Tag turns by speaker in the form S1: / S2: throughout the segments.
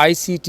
S1: ICT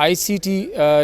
S1: ICT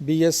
S2: BS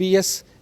S2: BS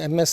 S2: MS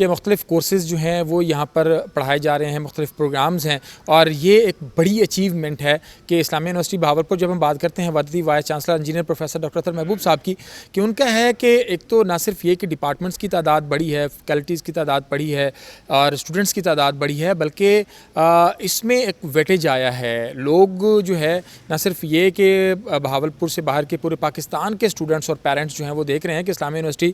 S1: کہ مختلف courses جو ہیں وہ یہاں پر پڑھائے جا رہے ہیں, مختلف پروگرامز ہیں, اور یہ ایک بڑی اچیومنٹ ہے کہ اسلامیہ یونیورسٹی بہاولپور, جب ہم بات کرتے ہیں وردی vice chancellor engineer professor doctor Athar Mahboob صاحب کی, کہ ان کا ہے کہ ایک تو نہ صرف یہ کہ ڈپارٹمنٹس کی تعداد بڑی ہے, فیکلٹیز کی تعداد بڑی ہے اور اسٹوڈنٹس کی تعداد بڑی ہے, بلکہ اس میں ایک ویٹیج آیا ہے. لوگ جو ہے نہ صرف یہ کہ بہاولپور سے باہر کے پورے پاکستان کے اسٹوڈنٹس اور پیرنٹس جو ہیں وہ دیکھ رہے ہیں کہ اسلامیہ یونیورسٹی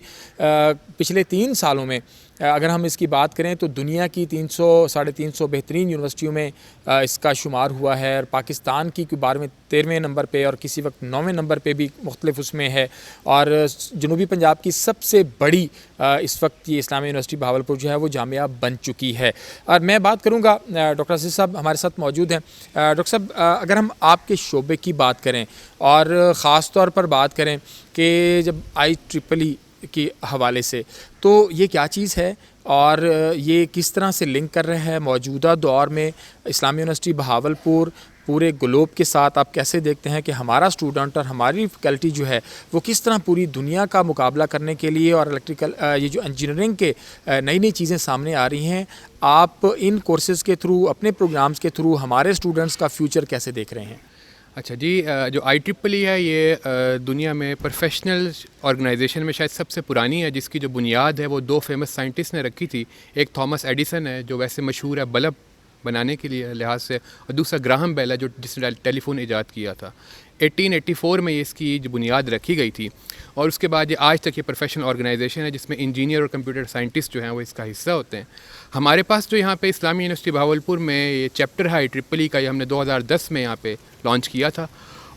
S1: پچھلے 3 سالوں میں اگر ہم اس کی بات کریں تو دنیا کی 300-350 بہترین یونیورسٹیوں میں اس کا شمار ہوا ہے, اور پاکستان کی 12ویں 13ویں نمبر پہ اور کسی وقت 9ویں نمبر پہ بھی مختلف اس میں ہے, اور جنوبی پنجاب کی سب سے بڑی اس وقت یہ اسلامیہ یونیورسٹی بہاولپور جو ہے وہ جامعہ بن چکی ہے. اور میں بات کروں گا, ڈاکٹر عزیز صاحب ہمارے ساتھ موجود ہیں. ڈاکٹر صاحب, اگر ہم آپ کے شعبے کی بات کریں اور خاص طور پر بات کریں کہ جب IEEE کے حوالے سے, تو یہ کیا چیز ہے اور یہ کس طرح سے لنک کر رہا ہے موجودہ دور میں اسلامیہ یونیورسٹی بہاولپور پورے گلوب کے ساتھ؟ آپ کیسے دیکھتے ہیں کہ ہمارا اسٹوڈنٹ اور ہماری فیکلٹی جو ہے وہ کس طرح پوری دنیا کا مقابلہ کرنے کے لیے, اور الیکٹریکل یہ جو انجینئرنگ کے نئی نئی چیزیں سامنے آ رہی ہیں, آپ ان کورسز کے تھرو, اپنے پروگرامز کے تھرو ہمارے اسٹوڈنٹس کا فیوچر کیسے دیکھ رہے ہیں؟
S3: اچھا جی, جو IEEE ہے یہ دنیا میں پروفیشنل آرگنائزیشن میں شاید سب سے پرانی ہے, جس کی جو بنیاد ہے وہ 2 فیمس سائنٹسٹ نے رکھی تھی. ایک تھامس ایڈیسن ہے جو ویسے مشہور ہے بلب بنانے کے لیے لحاظ سے, اور دوسرا گراہم بیل ہے جو جس نے ٹیلی فون ایجاد کیا تھا. 1884 میں اس کی جو بنیاد رکھی گئی تھی, اور اس کے بعد یہ آج تک یہ پروفیشنل آرگنائزیشن ہے جس میں انجینئر اور کمپیوٹر سائنٹسٹ جو ہیں وہ اس کا حصہ ہوتے ہیں. ہمارے پاس جو یہاں پہ اسلامیہ یونیورسٹی بہاولپور میں یہ چیپٹر ہے IEEE کا, یہ ہم نے 2010 میں یہاں پہ لانچ کیا تھا,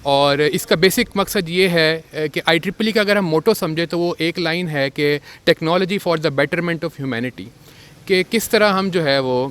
S3: اور اس کا بیسک مقصد یہ ہے کہ IEEE کا اگر ہم موٹو سمجھے تو وہ ایک لائن ہے کہ technology for the betterment of humanity, کہ کس طرح ہم جو ہے وہ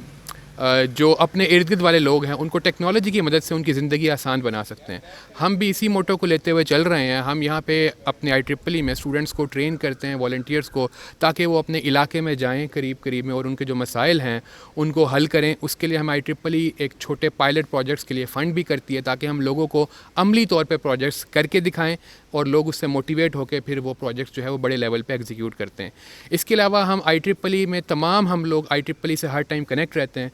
S3: جو اپنے ارد گرد والے لوگ ہیں ان کو ٹیکنالوجی کی مدد سے ان کی زندگی آسان بنا سکتے ہیں. ہم بھی اسی موٹو کو لیتے ہوئے چل رہے ہیں. ہم یہاں پہ اپنے IEEE میں اسٹوڈنٹس کو ٹرین کرتے ہیں, والنٹیئرس کو, تاکہ وہ اپنے علاقے میں جائیں قریب میں اور ان کے جو مسائل ہیں ان کو حل کریں. اس کے لیے ہم IEEE ایک چھوٹے پائلٹ پروجیکٹس کے لیے فنڈ بھی کرتی ہے, تاکہ ہم لوگوں کو عملی طور پہ پروجیکٹس کر کے دکھائیں اور لوگ اس سے موٹیویٹ ہو کے پھر وہ پروجیکٹس جو ہے وہ بڑے لیول پہ ایگزیکیوٹ کرتے ہیں. اس کے علاوہ ہم IEEE میں تمام ہم لوگ IEEE سے ہر ٹائم کنیکٹ رہتے ہیں.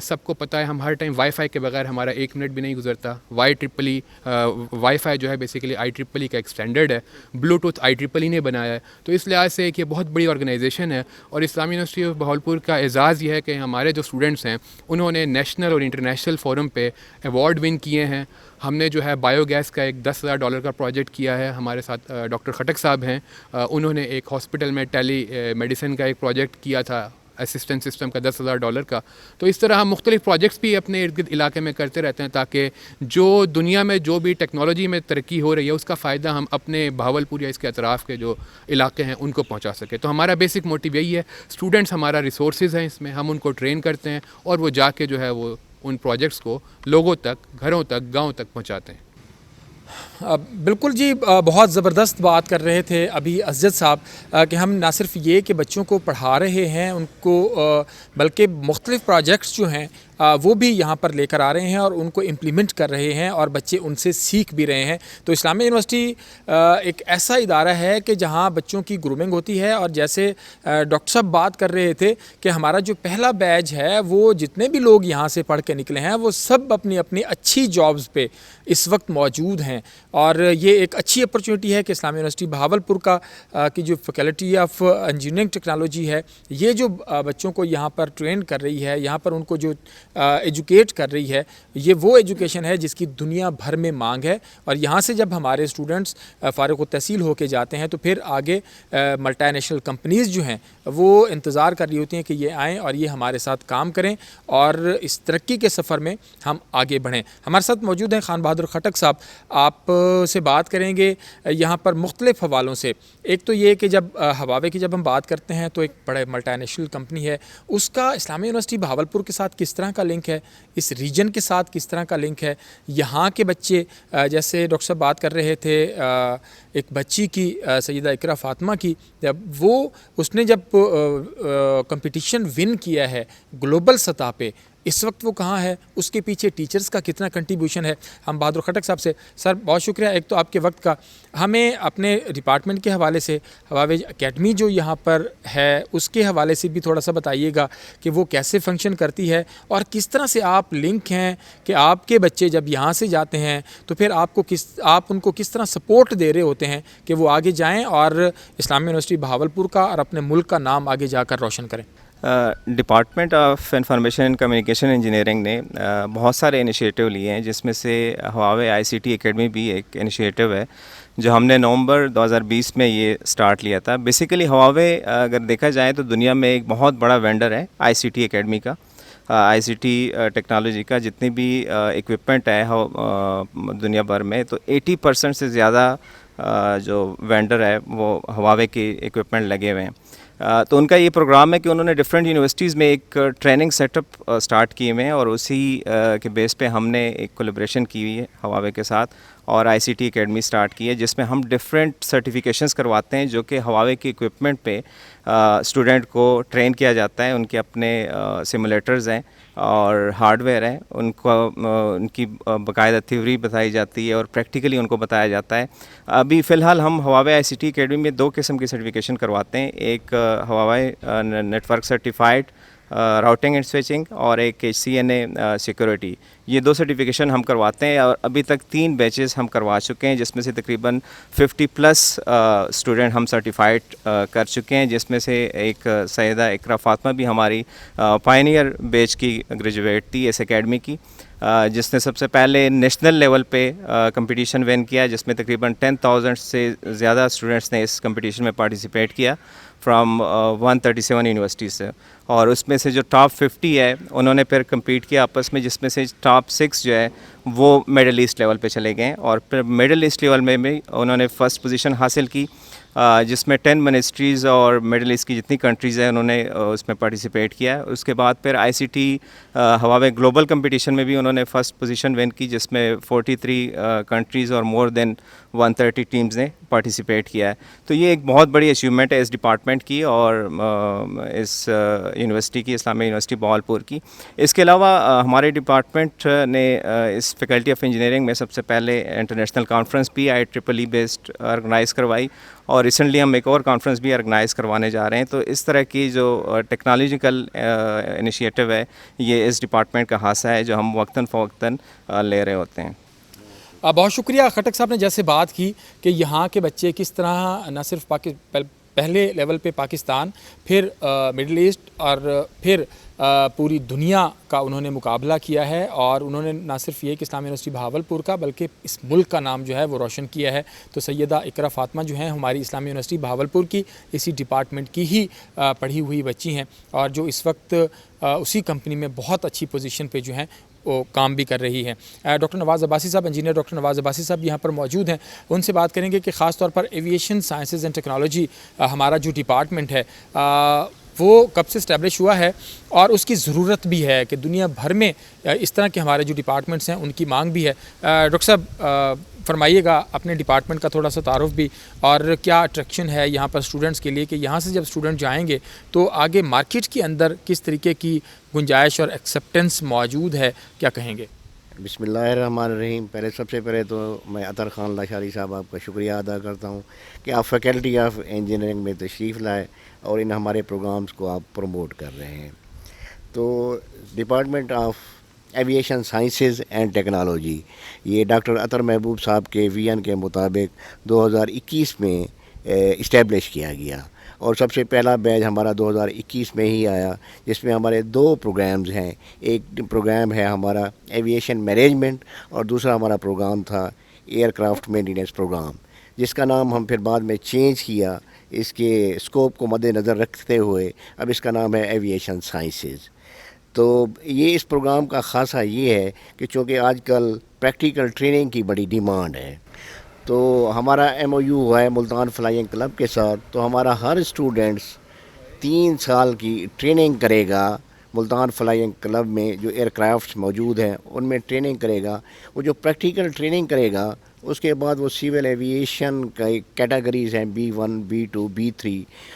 S3: سب کو پتہ ہے ہم ہر ٹائم وائی فائی کے بغیر ہمارا 1 منٹ بھی نہیں گزرتا. وائی فائی جو ہے بیسیکلی IEEE کا ایک اسٹینڈرڈ ہے, بلوٹوتھ IEEE نے بنایا ہے. تو اس لحاظ سے کہ یہ بہت بڑی آرگنائزیشن ہے, اور اسلامیہ یونیورسٹی آف بہاولپور کا اعزاز یہ ہے کہ ہمارے جو اسٹوڈنٹس ہیں انہوں نے نیشنل اور انٹرنیشنل فورم پہ ایوارڈ ون کیے ہیں. ہم نے جو ہے بایو گیس کا ایک $10,000 کا پروجیکٹ کیا ہے. ہمارے ساتھ ڈاکٹر خٹک صاحب ہیں, انہوں نے ایک ہاسپٹل میں ٹیلی میڈیسن کا ایک پروجیکٹ کیا تھا, اسسٹنٹ سسٹم کا $10,000 کا. تو اس طرح ہم مختلف پروجیکٹس بھی اپنے ارد گرد علاقے میں کرتے رہتے ہیں, تاکہ جو دنیا میں جو بھی ٹیکنالوجی میں ترقی ہو رہی ہے اس کا فائدہ ہم اپنے بہاولپور یا اس کے اطراف کے جو علاقے ہیں ان کو پہنچا سکیں. تو ہمارا بیسک موٹیو یہی ہے, اسٹوڈنٹس ہمارا ریسورسز ہیں, اس میں ہم ان کو ٹرین کرتے ہیں اور وہ جا کے جو ہے وہ ان پروجیکٹس کو لوگوں تک, گھروں تک, گاؤں تک پہنچاتے ہیں.
S1: بالکل جی, بہت زبردست بات کر رہے تھے ابھی اسجد صاحب کہ ہم نہ صرف یہ کہ بچوں کو پڑھا رہے ہیں ان کو, بلکہ مختلف پروجیکٹس جو ہیں وہ بھی یہاں پر لے کر آ رہے ہیں اور ان کو امپلیمنٹ کر رہے ہیں, اور بچے ان سے سیکھ بھی رہے ہیں. تو اسلامیہ یونیورسٹی ایک ایسا ادارہ ہے کہ جہاں بچوں کی گرومنگ ہوتی ہے, اور جیسے ڈاکٹر صاحب بات کر رہے تھے کہ ہمارا جو پہلا بیچ ہے وہ جتنے بھی لوگ یہاں سے پڑھ کے نکلے ہیں وہ سب اپنی اپنی اچھی جابز پہ اس وقت موجود ہیں, اور یہ ایک اچھی اپرچونٹی ہے کہ اسلامیہ یونیورسٹی بہاولپور کی جو فیکلٹی آف انجینئرنگ ٹیکنالوجی ہے یہ جو بچوں کو یہاں پر ٹرین کر رہی ہے, یہاں پر ان کو جو ایجوکیٹ کر رہی ہے, یہ وہ ایجوکیشن ہے جس کی دنیا بھر میں مانگ ہے. اور یہاں سے جب ہمارے اسٹوڈنٹس فارغ التحصیل ہو کے جاتے ہیں تو پھر آگے ملٹی نیشنل کمپنیز جو ہیں وہ انتظار کر رہی ہوتی ہیں کہ یہ آئیں اور یہ ہمارے ساتھ کام کریں اور اس ترقی کے سفر میں ہم آگے بڑھیں. ہمارے ساتھ موجود ہیں خان بہادر خٹک صاحب, آپ سے بات کریں گے یہاں پر مختلف حوالوں سے. ایک تو یہ کہ جب ہواوے کی جب ہم بات کرتے ہیں تو ایک بڑے ملٹی نیشنل کمپنی ہے, اس کا اسلامیہ یونیورسٹی بہاولپور کے ساتھ کس طرح کا لنک ہے, اس ریجن کے ساتھ کس طرح کا لنک ہے. یہاں کے بچے جیسے ڈاکٹر صاحب بات کر رہے تھے ایک بچی کی, سیدہ اقرا فاطمہ کی, جب اس نے جب کمپٹیشن ون کیا ہے گلوبل سطح پہ اس وقت وہ کہاں ہے, اس کے پیچھے ٹیچرز کا کتنا کنٹریبیوشن ہے. ہم بہادر خٹک صاحب سے سر بہت شکریہ ایک تو آپ کے وقت کا, ہمیں اپنے ڈپارٹمنٹ کے حوالے سے ہواویج اکیڈمی جو یہاں پر ہے اس کے حوالے سے بھی تھوڑا سا بتائیے گا کہ وہ کیسے فنکشن کرتی ہے اور کس طرح سے آپ لنک ہیں کہ آپ کے بچے جب یہاں سے جاتے ہیں تو پھر آپ ان کو کس طرح سپورٹ دے رہے ہوتے ہیں کہ وہ آگے جائیں اور اسلامیہ یونیورسٹی بہاولپور کا اور اپنے ملک کا نام آگے جا کر روشن کریں.
S4: Department of information and communication engineering نے بہت سارے انیشیٹو لیے ہیں, جس میں سے Huawei I C T academy بھی ایک انیشیٹو ہے جو ہم نے نومبر 2020 میں یہ سٹارٹ لیا تھا. بیسیکلی ہواوے اگر دیکھا جائے تو دنیا میں ایک بہت بڑا وینڈر ہے آئی سی ٹی اکیڈمی کا, آئی سی ٹی ٹیکنالوجی کا. جتنی بھی ایکوپمنٹ ہے دنیا بھر میں تو 80% سے زیادہ جو وینڈر ہے وہ ہواوے کے ایکوپمنٹ لگے ہوئے ہیں. تو ان کا یہ پروگرام ہے کہ انہوں نے ڈفرینٹ یونیورسٹیز میں ایک ٹریننگ سیٹ اپ اسٹارٹ کیے ہوئے ہیں اور اسی کے بیس پہ ہم نے ایک کولیبریشن کی ہوئی ہے ہواوے کے ساتھ اور آئی سی ٹی اکیڈمی اسٹارٹ کی ہے, جس میں ہم ڈفرینٹ سرٹیفکیشنز کرواتے ہیں جو کہ ہواوے کے اکوپمنٹ پہ اسٹوڈنٹ کو ٹرین کیا جاتا ہے. ان کے اپنے سیمولیٹرز ہیں اور ہارڈ ویئر ہیں, ان کو ان کی باقاعدہ تھیوری بتائی جاتی ہے اور پریکٹیکلی ان کو بتایا جاتا ہے. ابھی فی الحال ہم Huawei I C T academy میں 2 قسم کی سرٹیفکیشن کرواتے ہیں, ایک Huawei network certified routing and switching اور ایک HCNA سیکورٹی. یہ 2 سرٹیفکیشن ہم کرواتے ہیں اور ابھی تک 3 بیچز ہم کروا چکے ہیں, جس میں سے تقریباً 50+ اسٹوڈنٹ ہم سرٹیفائڈ کر چکے ہیں, جس میں سے ایک سیدہ اقرا فاطمہ بھی ہماری پائنیئر بیچ کی گریجویٹ تھی اس اکیڈمی کی, جس نے سب سے پہلے نیشنل لیول پہ کمپٹیشن ون کیا, جس میں تقریباً 10,000 سے زیادہ اسٹوڈنٹس نے اس کمپٹیشن میں پارٹیسپیٹ کیا فرام 137 یونیورسٹیز سے. اور اس میں سے جو ٹاپ 50 ہے انہوں نے پھر کمپیٹ کیا آپس میں, جس میں سے ٹاپ 6 جو ہے وہ مڈل ایسٹ لیول پہ چلے گئے اور پھر مڈل ایسٹ لیول میں بھی انہوں نے فرسٹ پوزیشن حاصل کی, جس میں 10 منسٹریز اور مڈل ایسٹ کی جتنی کنٹریز ہیں انہوں نے اس میں پارٹیسپیٹ کیا. اس کے بعد پھر I C T Huawei global competition میں بھی انہوں نے فرسٹ پوزیشن ون کی, جس میں 43 کنٹریز اور مور دین 130 ٹیمز نے پارٹیسپیٹ کیا ہے. تو یہ ایک بہت بڑی اچیومنٹ ہے اس ڈپارٹمنٹ کی اور اس یونیورسٹی کی, اسلامیہ یونیورسٹی بہاولپور کی. اس کے علاوہ ہمارے ڈپارٹمنٹ نے اس فیکلٹی آف انجینئرنگ میں سب سے پہلے انٹرنیشنل کانفرنس بھی IEEE بیسڈ آرگنائز کروائی اور ریسنٹلی ہم ایک اور کانفرنس بھی آرگنائز کروانے جا رہے ہیں. تو اس طرح کی جو ٹیکنالوجیکل انیشیٹو ہے یہ اس ڈپارٹمنٹ کا حصہ ہے جو ہم وقتاً فوقتاً لے رہے ہوتے ہیں.
S1: بہت شکریہ خٹک صاحب نے جیسے بات کی کہ یہاں کے بچے کس طرح نہ صرف پہلے لیول پہ پاکستان, پھر مڈل ایسٹ اور پھر پوری دنیا کا انہوں نے مقابلہ کیا ہے اور انہوں نے نہ صرف یہ کہ اسلامیہ یونیورسٹی بہاولپور کا بلکہ اس ملک کا نام جو ہے وہ روشن کیا ہے. تو سیدہ اقرا فاطمہ جو ہیں ہماری اسلامیہ یونیورسٹی بہاولپور کی اسی ڈپارٹمنٹ کی ہی پڑھی ہوئی بچی ہیں اور جو اس وقت اسی کمپنی میں بہت اچھی پوزیشن پہ جو ہیں وہ کام بھی کر رہی ہے. ڈاکٹر نواز عباسی صاحب, انجینئر ڈاکٹر نواز عباسی صاحب یہاں پر موجود ہیں, ان سے بات کریں گے کہ خاص طور پر ایویشن سائنسز اینڈ ٹیکنالوجی ہمارا جو ڈپارٹمنٹ ہے وہ کب سے اسٹیبلش ہوا ہے اور اس کی ضرورت بھی ہے کہ دنیا بھر میں اس طرح کے ہمارے جو ڈپارٹمنٹس ہیں ان کی مانگ بھی ہے. ڈاکٹر صاحب فرمائیے گا اپنے ڈپارٹمنٹ کا تھوڑا سا تعارف بھی اور کیا اٹریکشن ہے یہاں پر اسٹوڈنٹس کے لیے کہ یہاں سے جب اسٹوڈنٹ جائیں گے تو آگے مارکیٹ کے اندر کس طریقے کی گنجائش اور ایکسیپٹنس موجود ہے, کیا کہیں گے؟
S5: بسم اللہ الرحمن الرحیم. سب سے پہلے تو میں عطر خان لاشاری صاحب آپ کا شکریہ ادا کرتا ہوں کہ آپ فیکلٹی آف انجینئرنگ میں تشریف لائے اور ان ہمارے پروگرامز کو آپ پروموٹ کر رہے ہیں. تو department of aviation sciences and technology یہ ڈاکٹر عطر محبوب صاحب کے ویژن کے مطابق 2021 میں اسٹیبلش کیا گیا اور سب سے پہلا بیچ ہمارا 2021 میں ہی آیا, جس میں ہمارے 2 پروگرامز ہیں. ایک پروگرام ہے ہمارا ایویشن مینجمنٹ اور دوسرا ہمارا پروگرام تھا ایئر کرافٹ مینٹیننس پروگرام, جس کا نام ہم پھر بعد میں چینج کیا اس کے اسکوپ کو مد نظر رکھتے ہوئے. اب اس کا نام ہے ایویشن سائنسز. تو یہ اس پروگرام کا خاصہ یہ ہے کہ چونکہ آج کل پریکٹیکل ٹریننگ کی بڑی ڈیمانڈ ہے تو ہمارا MOU ہوا ہے ملتان فلائنگ کلب کے ساتھ. تو ہمارا ہر اسٹوڈنٹس 3 سال کی ٹریننگ کرے گا ملتان فلائنگ کلب میں. جو ایئر کرافٹس موجود ہیں ان میں ٹریننگ کرے گا. وہ جو پریکٹیکل ٹریننگ کرے گا اس کے بعد وہ سول ایویشن کا ایک کیٹیگریز ہیں B1 B2 B3.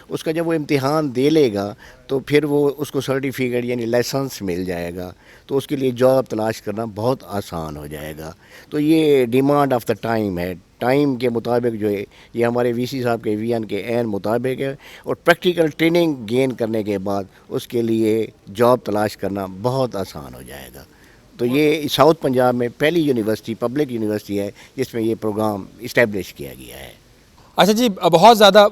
S5: اس کا جب وہ امتحان دے لے گا تو پھر وہ اس کو سرٹیفکیٹ یعنی لائسنس مل جائے گا, تو اس کے لیے جاب تلاش کرنا بہت آسان ہو جائے گا. تو یہ ڈیمانڈ آف دا ٹائم ہے, ٹائم کے مطابق جو ہے یہ ہمارے وی سی صاحب کے ویژن کے عین مطابق ہے, اور پریکٹیکل ٹریننگ گین کرنے کے بعد اس کے لیے جاب تلاش کرنا بہت آسان ہو جائے گا. تو یہ ساؤتھ پنجاب میں پہلی یونیورسٹی پبلک یونیورسٹی ہے جس میں یہ پروگرام اسٹیبلش کیا گیا ہے.
S1: اچھا جی, بہت زیادہ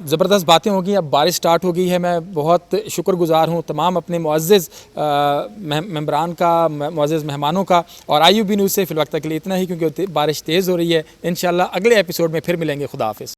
S1: زبردست باتیں ہو گئی, اب بارش سٹارٹ ہو گئی ہے. میں بہت شکر گزار ہوں تمام اپنے معزز ممبران کا, معزز مہمانوں کا, اور IUB نیوز سے فی الوقت کے لیے اتنا ہی, کیونکہ بارش تیز ہو رہی ہے. انشاءاللہ اگلے ایپیسوڈ میں پھر ملیں گے. خدا حافظ.